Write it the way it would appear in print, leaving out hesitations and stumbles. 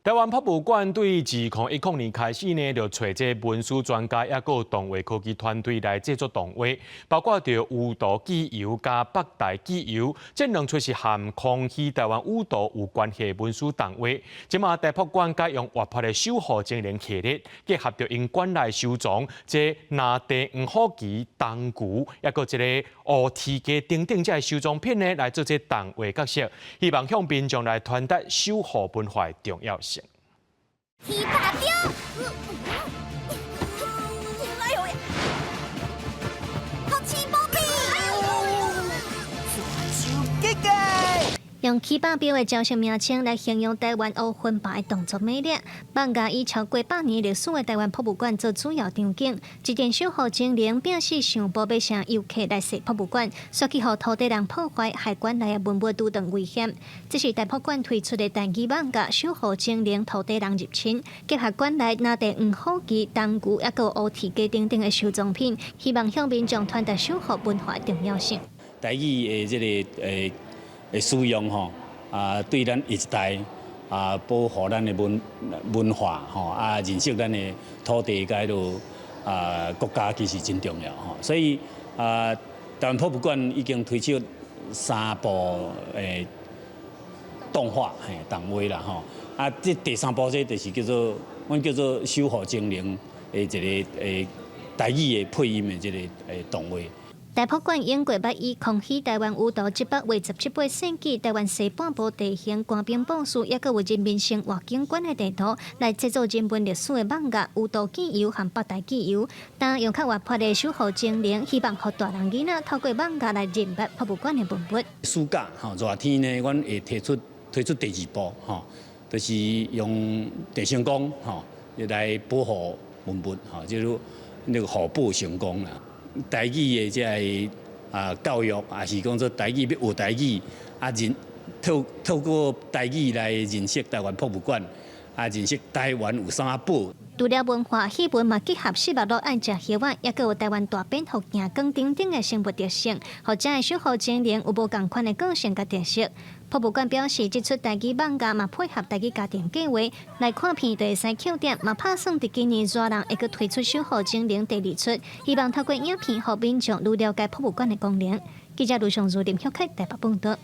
台湾博物馆对2010年开始呢，就找这文书专家，也有动画科技团队来制作动画，包括着舞蹈记游加北大记游，这两出是和康熙台湾舞蹈有关系的文书动画。即马台博馆改用活泼的守护精灵系列，结合着因馆内收藏这拿地黄虎旗、东牛，也有一个乌蹄鸡等等这收藏品呢，来做这动画角色，希望向民众来传达守护文化的重要性。 踢大标！哎呦喂！好气包庇！抓住鸡！用起靶标的招式名称来形容台湾乌分牌动作美丽，放假以超过100年历史的台湾博物馆做主要场景。一件守护精灵表示想保要向游客来设博物馆，所以互土地人破坏海馆内的文物拄当危险。这是台博馆推出的第2版甲守护精灵土地人入侵，结合馆内拿地黄虎旗、东牛，也有乌蹄鸡等等的收藏品，希望向民众传达守护文化的重要性。台语的这个的使用吼，对咱一代保护咱的文化吼，认识咱的土地甲国家其实真重要吼。所以台湾博物馆已经推出3部动画动画啦吼。这第3部这就是阮叫做守护精灵的一个台语的配音的这个动画。 台博馆用过捌以康熙台湾舞蹈700为17八世纪台湾西半部地形官兵部署，也有人民生活景观的地图，来制作人文历史的网架、舞蹈记游和北大记游。但用较活泼的守护精灵，希望让大人囡仔透过网架来认识博物馆的文物。暑假吼热天呢，阮会推出第2部吼，就是用地成功吼来保护文物吼，就是那个护保成功啦。 台语的这教育，也是讲做台语要学台语，透过台语来认识台湾博物馆，认识台湾有啥宝。除了文化戏文嘛，结合400多爱食叶仔，也有台湾大变福行光等等的生活特性，或者守护精灵有无同款的个性甲特色。博物馆表示，这出台语网架嘛配合台语家庭计划来看片，就会使扣点，嘛打算伫今年热人会去推出守护精灵第2出，希望透过影片，互民众愈了解博物馆的功能。记者卢尚如林晓凯台北报道。